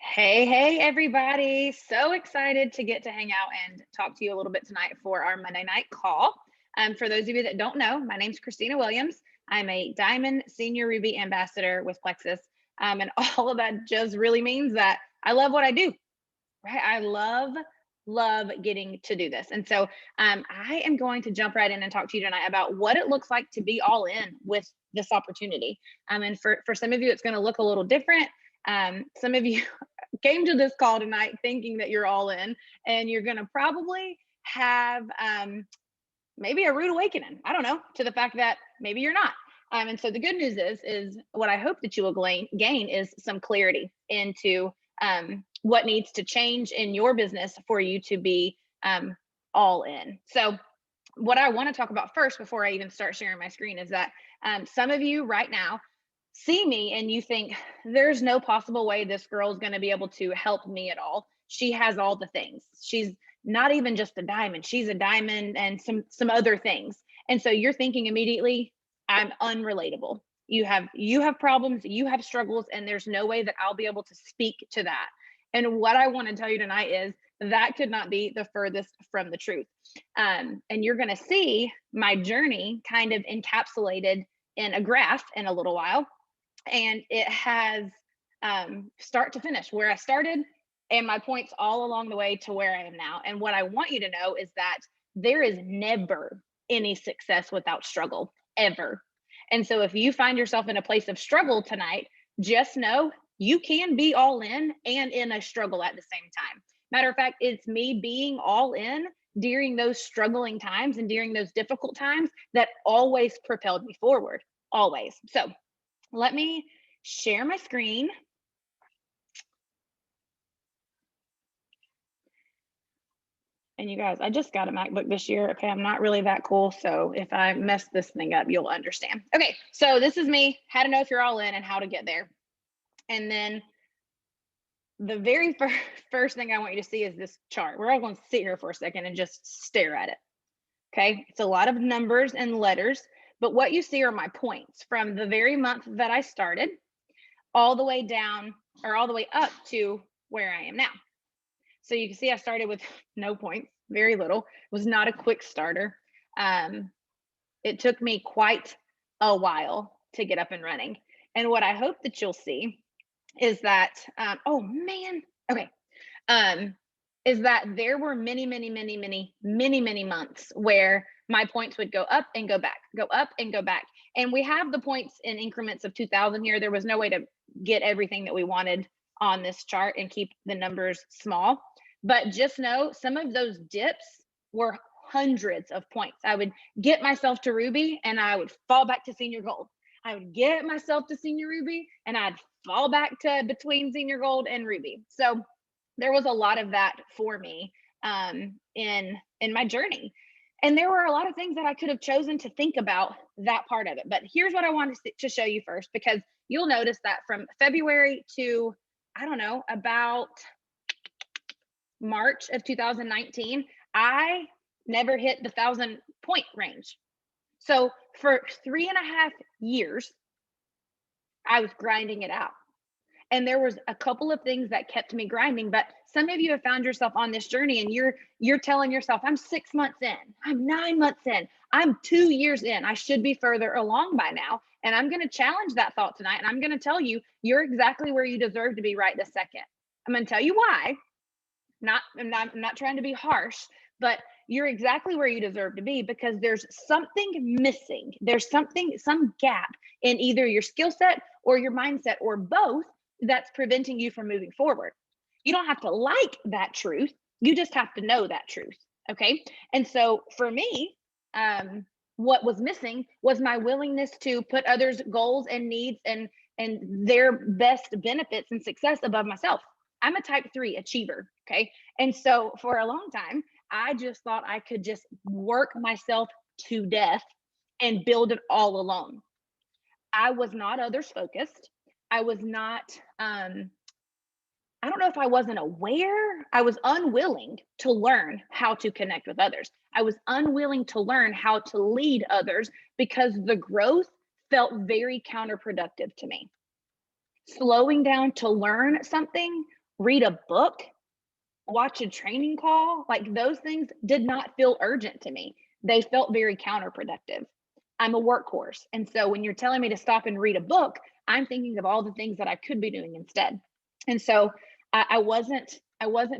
Hey, everybody. So excited to get to hang out and talk to you a little bit tonight for our Monday night call. For those of you that don't know, my name's Christina Williams. I'm a Diamond Senior Ruby Ambassador with Plexus. And all of that just really means that I love what I do, right? I love getting to do this. And so I am going to jump right in and talk to you tonight about what it looks like to be all in with this opportunity. And for some of you, it's going to look a little different. Some of you came to this call tonight thinking that you're all in, and you're going to probably have maybe a rude awakening. I don't know, to the fact that maybe you're not. And so the good news is what I hope that you will gain is some clarity into what needs to change in your business for you to be all in. So what I want to talk about first before I even start sharing my screen is that some of you right now see me and you think there's no possible way this girl is going to be able to help me at all. She has all the things. She's not even just a diamond. She's a diamond and some other things. And so you're thinking immediately, I'm unrelatable. You have problems, you have struggles, and there's no way that I'll be able to speak to that. And what I want to tell you tonight is that could not be the furthest from the truth. And you're going to see my journey kind of encapsulated in a graph in a little while. And it has start to finish where I started and my points all along the way to where I am now. And what I want you to know is that there is never any success without struggle, ever. And so if you find yourself in a place of struggle tonight, just know you can be all in and in a struggle at the same time. Matter of fact, it's me being all in during those struggling times and during those difficult times that always propelled me forward, always. So let me share my screen. And you guys, I just got a MacBook this year. Okay, I'm not really that cool. So if I mess this thing up, you'll understand. Okay, so this is me, how to know if you're all in and how to get there. And then the very first thing I want you to see is this chart. We're all going to sit here for a second and just stare at it. Okay, it's a lot of numbers and letters, but what you see are my points from the very month that I started all the way down or all the way up to where I am now. So you can see I started with no points, very little. It was not a quick starter. It took me quite a while to get up and running. And what I hope that you'll see is that, oh man, okay, is that there were many months where my points would go up and go back, go up and go back. And we have the points in increments of 2000 here. There was no way to get everything that we wanted on this chart and keep the numbers small. But just know some of those dips were hundreds of points. I would get myself to Ruby and I would fall back to senior gold. I would get myself to senior Ruby and I'd fall back to between senior gold and Ruby. So there was a lot of that for me in my journey. And there were a lot of things that I could have chosen to think about that part of it. But here's what I wanted to show you first, because you'll notice that from February to, I don't know, about March of 2019, I never hit the 1,000-point range. So for 3.5 years, I was grinding it out. And there was a couple of things that kept me grinding, but some of you have found yourself on this journey and you're telling yourself, I'm 6 months in, I'm 9 months in, I'm 2 years in, I should be further along by now. And I'm going to challenge that thought tonight. And I'm going to tell you, you're exactly where you deserve to be right this second. I'm going to tell you why. I'm not trying to be harsh, but you're exactly where you deserve to be, because there's something missing. There's some gap in either your skill set or your mindset or both that's preventing you from moving forward. You don't have to like that truth. You just have to know that truth. Okay. And so for me, what was missing was my willingness to put others' goals and needs and their best benefits and success above myself. I'm a type 3 achiever. Okay. And so for a long time, I just thought I could just work myself to death and build it all alone. I was not others focused. I was not, I don't know if I wasn't aware. I was unwilling to learn how to connect with others. I was unwilling to learn how to lead others because the growth felt very counterproductive to me. Slowing down to learn something read a book, watch a training call, like those things did not feel urgent to me. They felt very counterproductive. I'm a workhorse. And so when you're telling me to stop and read a book, I'm thinking of all the things that I could be doing instead. And so I wasn't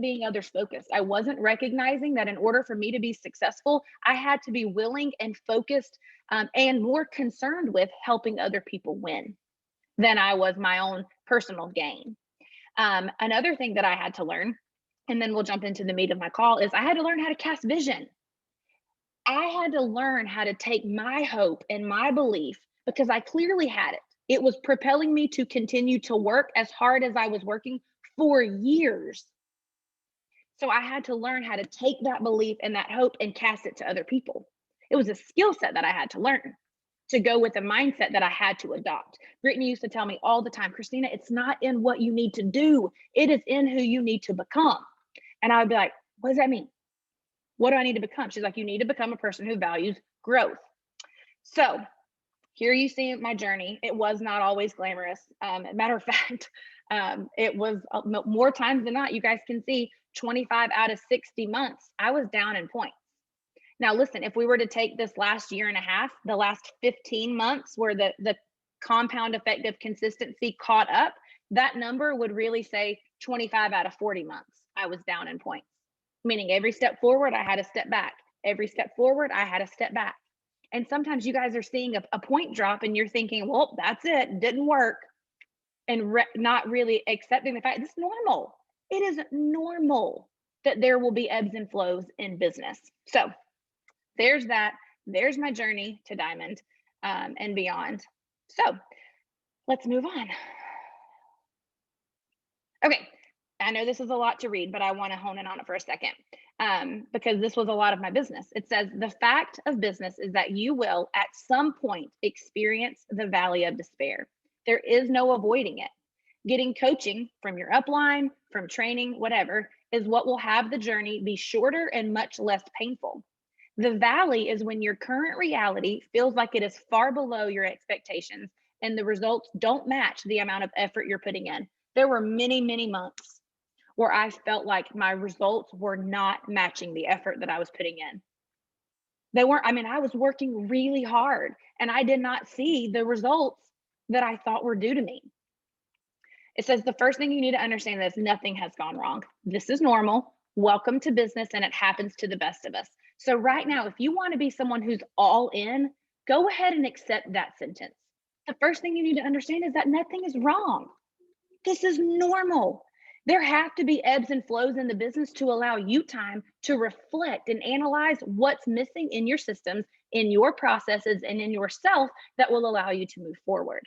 being others focused. I wasn't recognizing that in order for me to be successful, I had to be willing and focused, and more concerned with helping other people win than I was my own personal gain. Another thing that I had to learn, and then we'll jump into the meat of my call, is I had to learn how to cast vision. I had to learn how to take my hope and my belief, because I clearly had it. It was propelling me to continue to work as hard as I was working for years. So I had to learn how to take that belief and that hope and cast it to other people. It was a skill set that I had to learn to go with a mindset that I had to adopt. Brittany used to tell me all the time, Christina, it's not in what you need to do, it is in who you need to become. And I would be like, what does that mean? What do I need to become? She's like, you need to become a person who values growth. So here you see my journey. It was not always glamorous. Matter of fact, it was more times than not. You guys can see 25 out of 60 months, I was down in points. Now, listen, if we were to take this last year and a half, the last 15 months where the compound effect of consistency caught up, that number would really say 25 out of 40 months, I was down in points. Meaning every step forward, I had a step back. Every step forward, I had a step back. And sometimes you guys are seeing a point drop and you're thinking, well, that's it, didn't work. And not really accepting the fact it's normal. It is normal that there will be ebbs and flows in business. So there's that. There's my journey to diamond, and beyond. So let's move on. Okay. I know this is a lot to read, but I want to hone in on it for a second, because this was a lot of my business. It says, the fact of business is that you will at some point experience the valley of despair. There is no avoiding it. Getting coaching from your upline, from training, whatever, is what will have the journey be shorter and much less painful. The valley is when your current reality feels like it is far below your expectations and the results don't match the amount of effort you're putting in. There were many, many months where I felt like my results were not matching the effort that I was putting in. They weren't, I mean, I was working really hard and I did not see the results that I thought were due to me. It says the first thing you need to understand is nothing has gone wrong. This is normal. Welcome to business, and it happens to the best of us. So right now, if you want to be someone who's all in, go ahead and accept that sentence. The first thing you need to understand is that nothing is wrong. This is normal. There have to be ebbs and flows in the business to allow you time to reflect and analyze what's missing in your systems, in your processes, and in yourself that will allow you to move forward.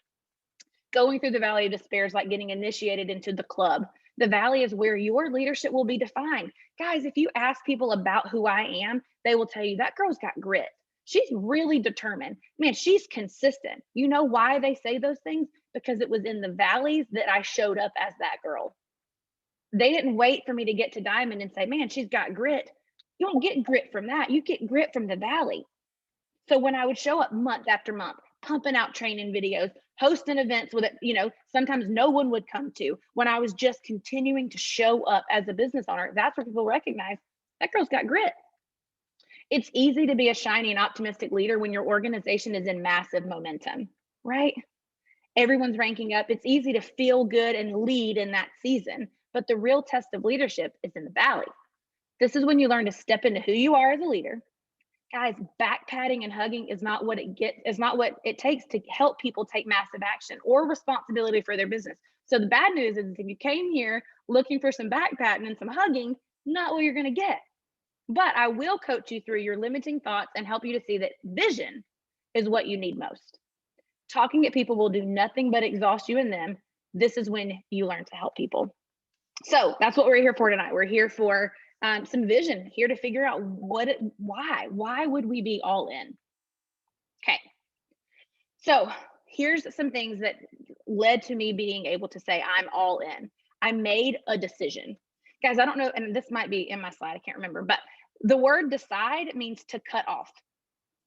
Going through the valley of despair is like getting initiated into the club. The valley is where your leadership will be defined. Guys, if you ask people about who I am, they will tell you that girl's got grit. She's really determined. Man, she's consistent. You know why they say those things? Because it was in the valleys that I showed up as that girl. They didn't wait for me to get to diamond and say, man, she's got grit. You don't get grit from that. You get grit from the valley. So when I would show up month after month, pumping out training videos, hosting events with it, sometimes no one would come to, when I was just continuing to show up as a business owner, that's where people recognize that girl's got grit. It's easy to be a shiny and optimistic leader when your organization is in massive momentum, right? Everyone's ranking up. It's easy to feel good and lead in that season, but the real test of leadership is in the valley. This is when you learn to step into who you are as a leader. Guys, back patting and hugging is not what it takes to help people take massive action or responsibility for their business. So the bad news is if you came here looking for some back patting and some hugging, not what you're going to get. But I will coach you through your limiting thoughts and help you to see that vision is what you need most. Talking at people will do nothing but exhaust you and them. This is when you learn to help people. So that's what we're here for tonight. We're here for some vision, here to figure out why would we be all in? Okay. So here's some things that led to me being able to say I'm all in. I made a decision. Guys, I don't know, and this might be in my slide, I can't remember, but the word decide means to cut off,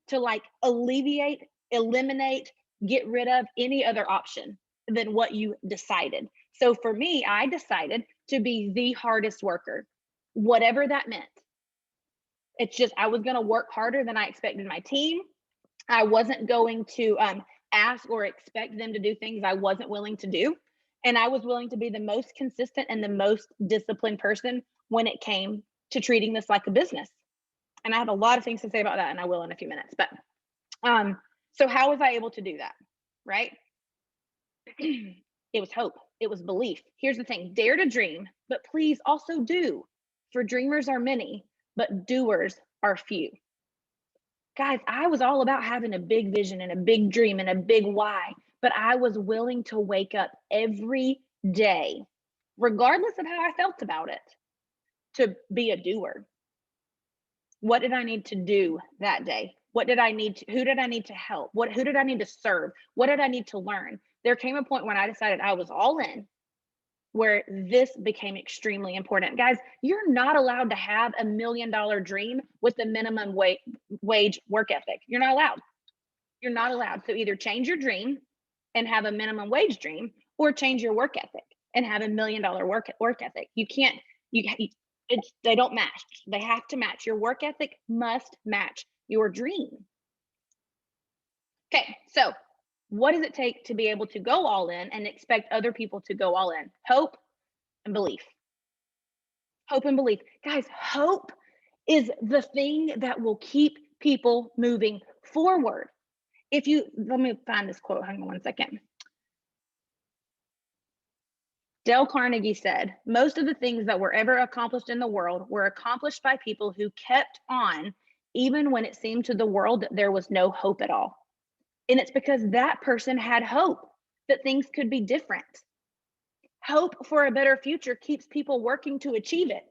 to like alleviate, eliminate, get rid of any other option than what you decided. So for me, I decided to be the hardest worker, whatever that meant. It's just, I was going to work harder than I expected my team. I wasn't going to ask or expect them to do things I wasn't willing to do. And I was willing to be the most consistent and the most disciplined person when it came to treating this like a business. And I have a lot of things to say about that, and I will in a few minutes. But so how was I able to do that? Right? It was hope. It was belief. Here's the thing: dare to dream, but please also do. For dreamers are many, but doers are few. Guys, I was all about having a big vision and a big dream and a big why, but I was willing to wake up every day, regardless of how I felt about it, to be a doer. What did I need to do that day? What did I need to, who did I need to help? Who did I need to serve? What did I need to learn? There came a point when I decided I was all in, where this became extremely important. Guys, you're not allowed to have $1 million dream with the minimum wage work ethic. You're not allowed. You're not allowed. So either change your dream and have a minimum wage dream, or change your work ethic and have $1 million work ethic. You can't, they don't match. They have to match. Your work ethic must match your dream. Okay, so what does it take to be able to go all in and expect other people to go all in? Hope and belief. Hope and belief. Guys, hope is the thing that will keep people moving forward. Let me find this quote. Hang on one second. Dale Carnegie said, most of the things that were ever accomplished in the world were accomplished by people who kept on, even when it seemed to the world that there was no hope at all. And it's because that person had hope that things could be different. Hope for a better future keeps people working to achieve it.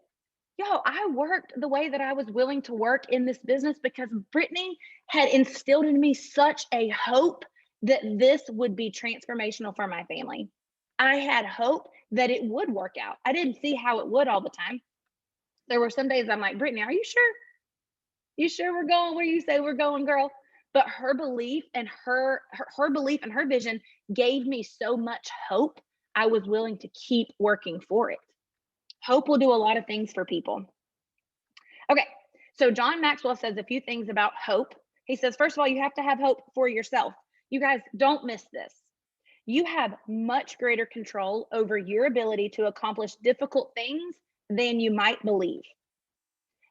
I worked the way that I was willing to work in this business because Brittany had instilled in me such a hope that this would be transformational for my family. I had hope that it would work out. I didn't see how it would all the time. There were some days I'm like, Brittany, are you sure? You sure we're going where you say we're going, girl? But her belief and her vision gave me so much hope. I was willing to keep working for it. Hope will do a lot of things for people. Okay, so John Maxwell says a few things about hope. He says, first of all, you have to have hope for yourself. You guys, don't miss this. You have much greater control over your ability to accomplish difficult things than you might believe.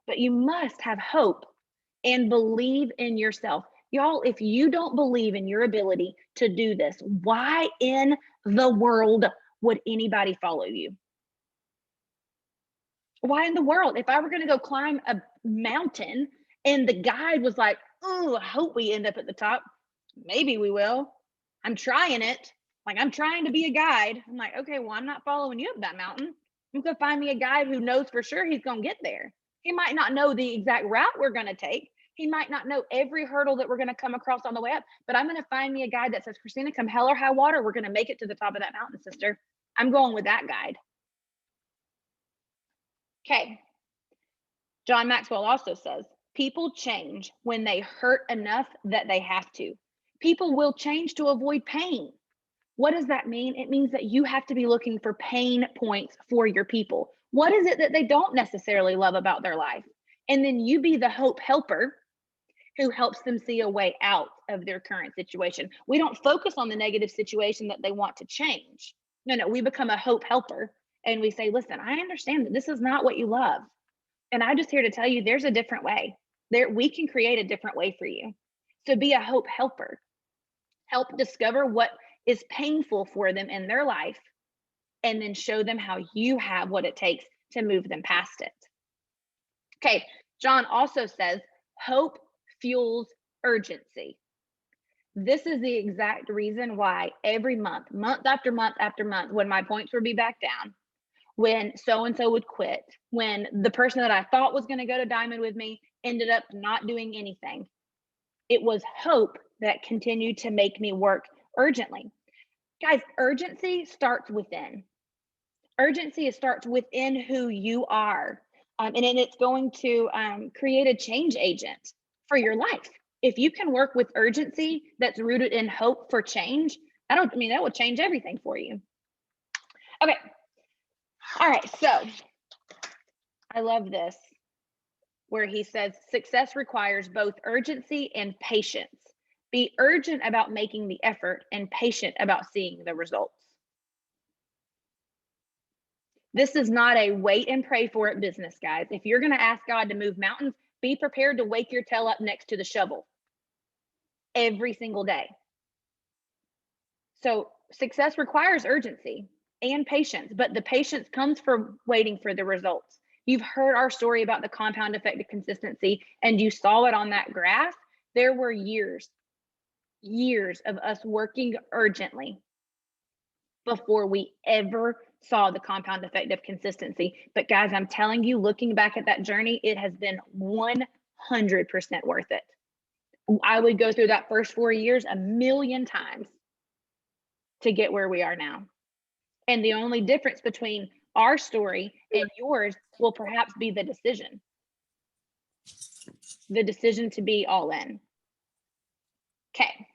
But you must have hope and believe in yourself. Y'all, if you don't believe in your ability to do this, why in the world would anybody follow you? Why in the world? If I were going to go climb a mountain and the guide was like, oh, I hope we end up at the top. Maybe we will. I'm trying it. Like, I'm trying to be a guide. I'm like, okay, well, I'm not following you up that mountain. I'm going to find me a guide who knows for sure he's going to get there. He might not know the exact route we're going to take. He might not know every hurdle that we're going to come across on the way up, but I'm going to find me a guide that says, Christina, come hell or high water, we're going to make it to the top of that mountain, sister. I'm going with that guide. Okay. John Maxwell also says, people change when they hurt enough that they have to. People will change to avoid pain. What does that mean? It means that you have to be looking for pain points for your people. What is it that they don't necessarily love about their life? And then you be the hope helper who helps them see a way out of their current situation. We don't focus on the negative situation that they want to change. No, we become a hope helper and we say, listen, I understand that this is not what you love. And I'm just here to tell you there's a different way. We can create a different way for you. So be a hope helper. Help discover what is painful for them in their life, and then show them how you have what it takes to move them past it. Okay, John also says, hope fuels urgency. This is the exact reason why every month after month after month, when my points would be back down, when so-and-so would quit, when the person that I thought was going to go to Diamond with me ended up not doing anything, it was hope that continued to make me work urgently. Guys, urgency starts within. Urgency starts within who you are. And then it's going to create a change agent for your life. If you can work with urgency that's rooted in hope for change, that will change everything for you. Okay. All right. So I love this, where he says success requires both urgency and patience. Be urgent about making the effort and patient about seeing the results. This is not a wait and pray for it business, guys. If you're going to ask God to move mountains, be prepared to wake your tail up next to the shovel every single day. So success requires urgency and patience, but the patience comes from waiting for the results. You've heard our story about the compound effect of consistency, and you saw it on that graph. There were years of us working urgently before we ever saw the compound effect of consistency. But guys, I'm telling you, looking back at that journey, it has been 100% worth it. I would go through that first 4 years a million times to get where we are now. And the only difference between our story and yours will perhaps be the decision to be all in. Okay.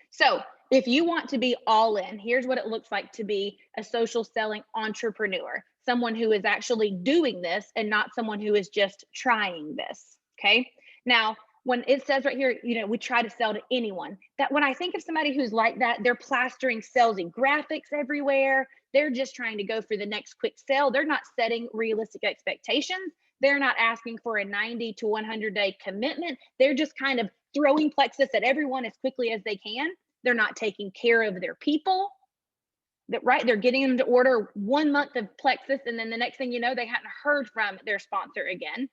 So if you want to be all in, here's what it looks like to be a social selling entrepreneur, someone who is actually doing this and not someone who is just trying this. Okay. Now, when it says right here, we try to sell to anyone, that when I think of somebody who's like that, they're plastering salesy graphics everywhere. They're just trying to go for the next quick sale. They're not setting realistic expectations. They're not asking for a 90 to 100 day commitment. They're just kind of throwing plexus at everyone as quickly as they can. They're not taking care of their people. Right? They're getting them to order 1 month of plexus, and then the next thing you know, they hadn't heard from their sponsor again.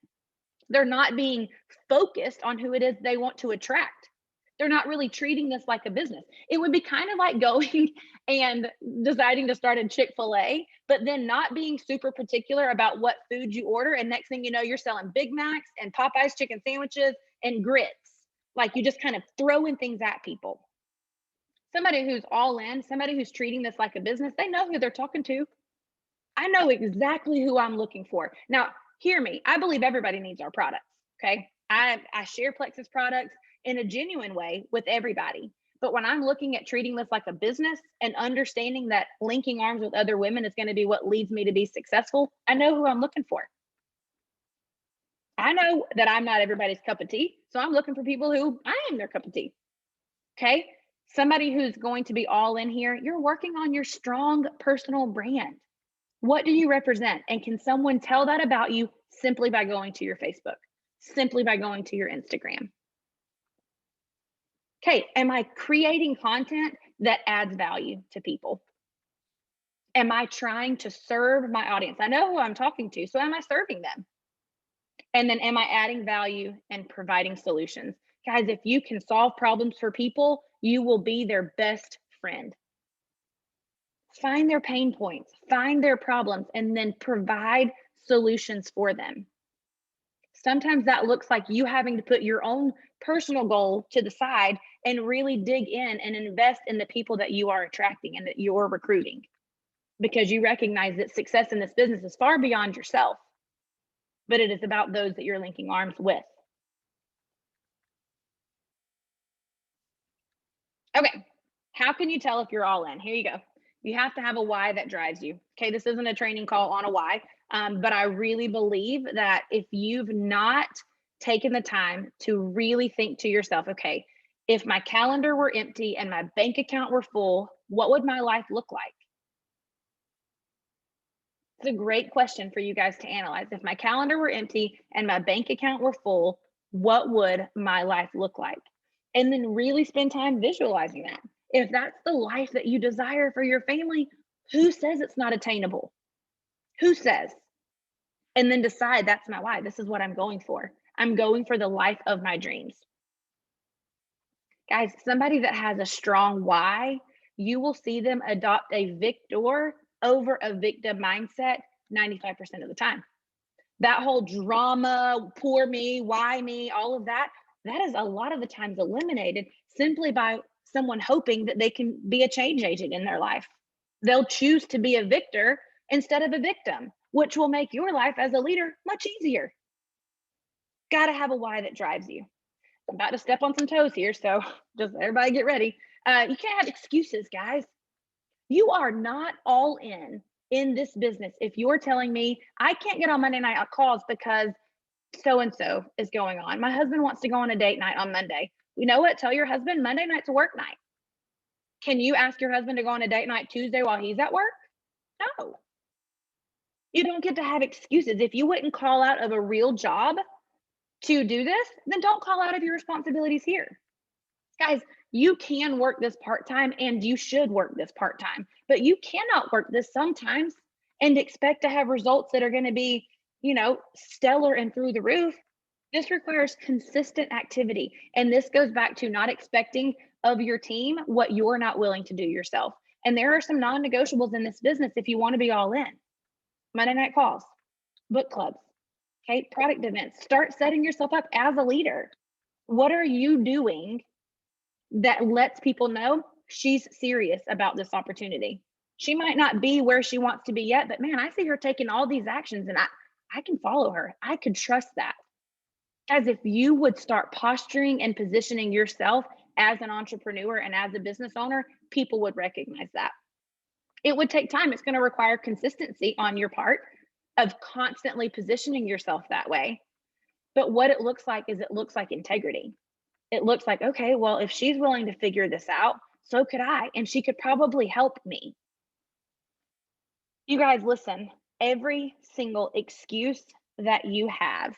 They're not being focused on who it is they want to attract. They're not really treating this like a business. It would be kind of like going and deciding to start a Chick-fil-A, but then not being super particular about what food you order. And next thing you know, you're selling Big Macs and Popeyes chicken sandwiches and grits. Like, you just kind of throwing things at people. Somebody who's all in, somebody who's treating this like a business, they know who they're talking to. I know exactly who I'm looking for. Now, hear me. I believe everybody needs our products. Okay. I share Plexus products in a genuine way with everybody. But when I'm looking at treating this like a business and understanding that linking arms with other women is going to be what leads me to be successful, I know who I'm looking for. I know that I'm not everybody's cup of tea. So I'm looking for people who I am their cup of tea. Okay. Somebody who's going to be all in here, you're working on your strong personal brand. What do you represent? And can someone tell that about you simply by going to your Facebook, simply by going to your Instagram? Okay, am I creating content that adds value to people? Am I trying to serve my audience? I know who I'm talking to, so am I serving them? And then am I adding value and providing solutions? Guys, if you can solve problems for people, you will be their best friend. Find their pain points, find their problems, and then provide solutions for them. Sometimes that looks like you having to put your own personal goal to the side and really dig in and invest in the people that you are attracting and that you're recruiting, because you recognize that success in this business is far beyond yourself, but it is about those that you're linking arms with. Okay, how can you tell if you're all in? Here you go. You have to have a why that drives you. Okay, this isn't a training call on a why, but I really believe that if you've not taken the time to really think to yourself, okay, if my calendar were empty and my bank account were full, what would my life look like? It's a great question for you guys to analyze. If my calendar were empty and my bank account were full, what would my life look like? And then really spend time visualizing that. If that's the life that you desire for your family, who says it's not attainable? Who says? And then decide, that's my why. This is what I'm going for. I'm going for the life of my dreams. Guys, somebody that has a strong why, you will see them adopt a victor over a victim mindset 95% of the time. That whole drama, poor me, why me, all of that, that is a lot of the times eliminated simply by someone hoping that they can be a change agent in their life. They'll choose to be a victor instead of a victim, which will make your life as a leader much easier. Got to have a why that drives you. I'm about to step on some toes here, so just everybody get ready. You can't have excuses, guys. You are not all in this business if you're telling me I can't get on Monday night calls because so and so is going on. My husband wants to go on a date night on Monday. You know what? Tell your husband Monday night's a work night. Can you ask your husband to go on a date night Tuesday while he's at work? No. You don't get to have excuses. If you wouldn't call out of a real job to do this, then don't call out of your responsibilities here. Guys, you can work this part-time and you should work this part-time, but you cannot work this sometimes and expect to have results that are going to be, stellar and through the roof. This requires consistent activity. And this goes back to not expecting of your team what you're not willing to do yourself. And there are some non-negotiables in this business if you want to be all in. Monday night calls, book clubs, okay, product events. Start setting yourself up as a leader. What are you doing that lets people know she's serious about this opportunity? She might not be where she wants to be yet, but man, I see her taking all these actions and I can follow her. I could trust that. Guys, if you would start posturing and positioning yourself as an entrepreneur and as a business owner, people would recognize that. It would take time. It's going to require consistency on your part of constantly positioning yourself that way. But what it looks like is it looks like integrity. It looks like, okay, well, if she's willing to figure this out, so could I, and she could probably help me. You guys, listen, every single excuse that you have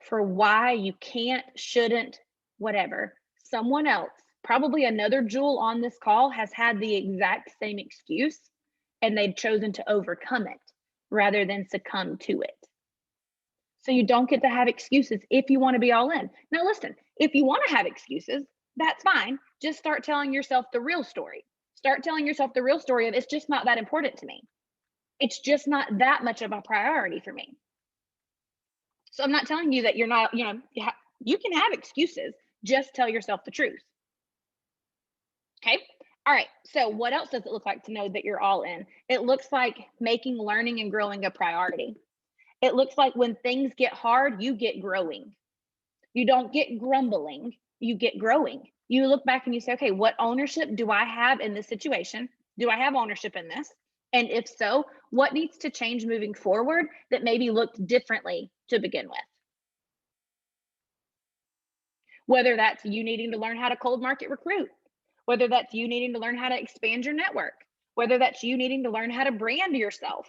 for why you can't, shouldn't, whatever, someone else, probably another jewel on this call, has had the exact same excuse and they've chosen to overcome it rather than succumb to it. So you don't get to have excuses if you want to be all in. Now, listen, if you want to have excuses, that's fine. Just start telling yourself the real story. Start telling yourself the real story of it's just not that important to me. It's just not that much of a priority for me. So I'm not telling you that you're not, you can have excuses. Just tell yourself the truth. Okay. All right. So what else does it look like to know that you're all in? It looks like making learning and growing a priority. It looks like when things get hard, you get growing. You don't get grumbling, you get growing. You look back and you say, okay, what ownership do I have in this situation? Do I have ownership in this? And if so, what needs to change moving forward that maybe looked differently to begin with? Whether that's you needing to learn how to cold market recruit, whether that's you needing to learn how to expand your network, whether that's you needing to learn how to brand yourself,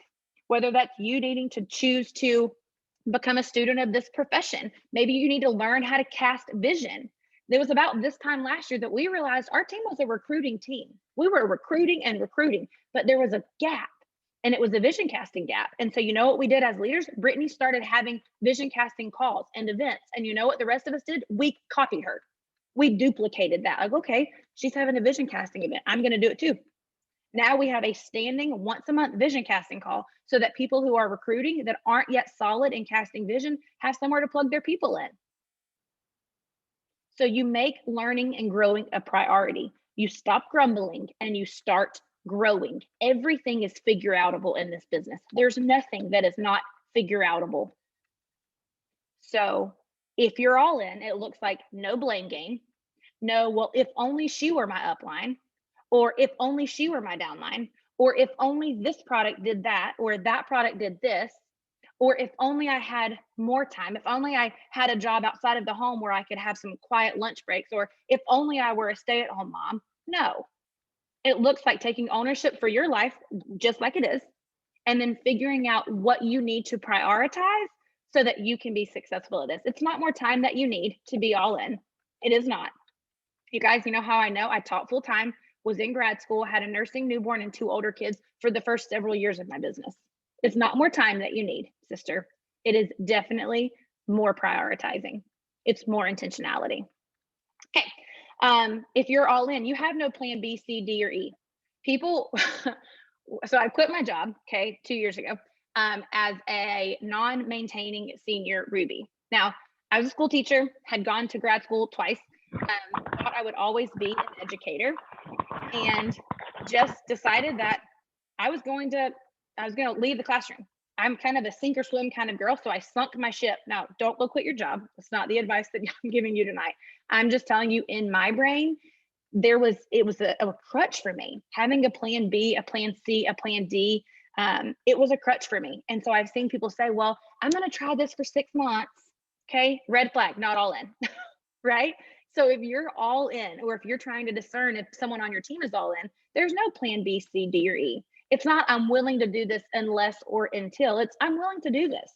whether that's you needing to choose to become a student of this profession. Maybe you need to learn how to cast vision. It was about this time last year that we realized our team was a recruiting team. We were recruiting and recruiting, but there was a gap, and it was a vision casting gap. And so you know what we did as leaders? Brittany started having vision casting calls and events. And you know what the rest of us did? We copied her. We duplicated that. Like, okay, she's having a vision casting event. I'm going to do it too. Now we have a standing once a month vision casting call so that people who are recruiting that aren't yet solid in casting vision have somewhere to plug their people in. So you make learning and growing a priority. You stop grumbling and you start growing. Everything is figure outable in this business. There's nothing that is not figure outable. So if you're all in, it looks like no blame game. No, well, if only she were my upline, or if only she were my downline, or if only this product did that, or that product did this, or if only I had more time, if only I had a job outside of the home where I could have some quiet lunch breaks, or if only I were a stay-at-home mom. No, it looks like taking ownership for your life, just like it is, and then figuring out what you need to prioritize so that you can be successful at this. It's not more time that you need to be all in. It is not. You guys, you know how I know? I taught full time, was in grad school, had a nursing newborn and 2 older kids for the first several years of my business. It's not more time that you need, sister. It is definitely more prioritizing. It's more intentionality. Okay. If you're all in, you have no plan B, C, D, or E. People, so I quit my job, okay, 2 years ago, as a non-maintaining senior Ruby. Now, I was a school teacher, had gone to grad school twice, thought I would always be an educator, and just decided that I was going to leave the classroom. I'm kind of a sink or swim kind of girl, so I sunk my ship. Now, don't go quit your job. That's not the advice that I'm giving you tonight. I'm just telling you, in my brain, it was a crutch for me. Having a plan B, a plan C, a plan D, it was a crutch for me. And so I've seen people say, well, I'm going to try this for 6 months. Okay. Red flag, not all in. Right. So if you're all in, or if you're trying to discern if someone on your team is all in, there's no plan B, C, D, or E. It's not, I'm willing to do this unless or until. It's, I'm willing to do this.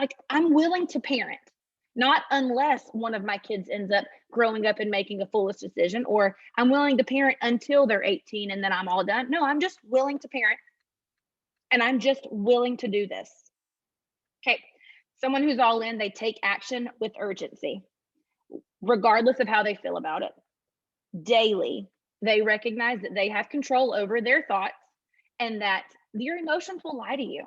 Like, I'm willing to parent, not unless one of my kids ends up growing up and making a foolish decision, or I'm willing to parent until they're 18 and then I'm all done. No, I'm just willing to parent, and I'm just willing to do this. Okay. Someone who's all in, they take action with urgency, regardless of how they feel about it. Daily, they recognize that they have control over their thoughts and that your emotions will lie to you,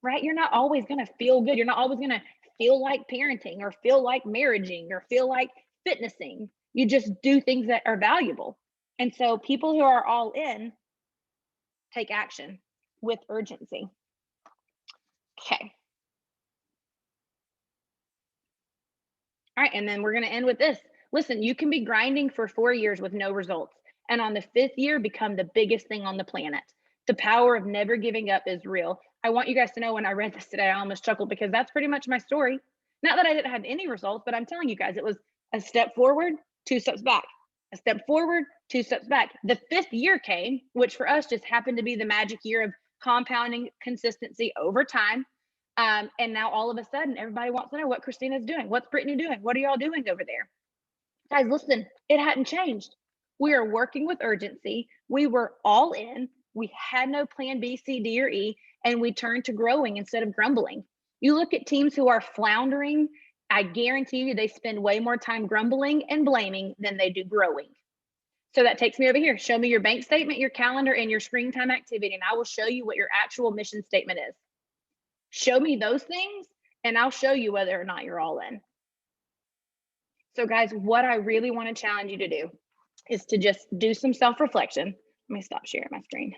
right? You're not always going to feel good. You're not always going to feel like parenting or feel like marrying or feel like fitnessing. You just do things that are valuable. And so people who are all in take action with urgency. Okay. All right. And then we're going to end with this. Listen, you can be grinding for 4 years with no results, and on the 5th year, become the biggest thing on the planet. The power of never giving up is real. I want you guys to know, when I read this today, I almost chuckled, because that's pretty much my story. Not that I didn't have any results, but I'm telling you guys, it was a step forward, 2 steps back, a step forward, 2 steps back. The 5th year came, which for us just happened to be the magic year of compounding consistency over time. And now all of a sudden, everybody wants to know what Christina's doing. What's Brittany doing? What are y'all doing over there? Guys, listen, it hadn't changed. We are working with urgency. We were all in. We had no plan B, C, D, or E, and we turned to growing instead of grumbling. You look at teams who are floundering, I guarantee you they spend way more time grumbling and blaming than they do growing. So that takes me over here. Show me your bank statement, your calendar, and your screen time activity, and I will show you what your actual mission statement is. Show me those things, and I'll show you whether or not you're all in. So guys, what I really want to challenge you to do is to just do some self-reflection. Let me stop sharing my screen.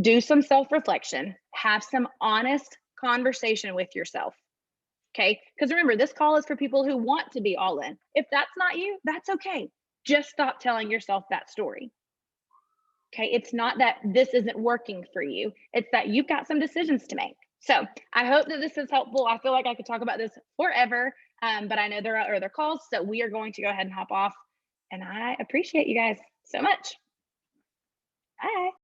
Do some self-reflection. Have some honest conversation with yourself. Okay? Because remember, this call is for people who want to be all in. If that's not you, that's okay. Just stop telling yourself that story. Okay? It's not that this isn't working for you. It's that you've got some decisions to make. So I hope that this is helpful. I feel like I could talk about this forever, but I know there are other calls, so we are going to go ahead and hop off. And I appreciate you guys so much. Bye.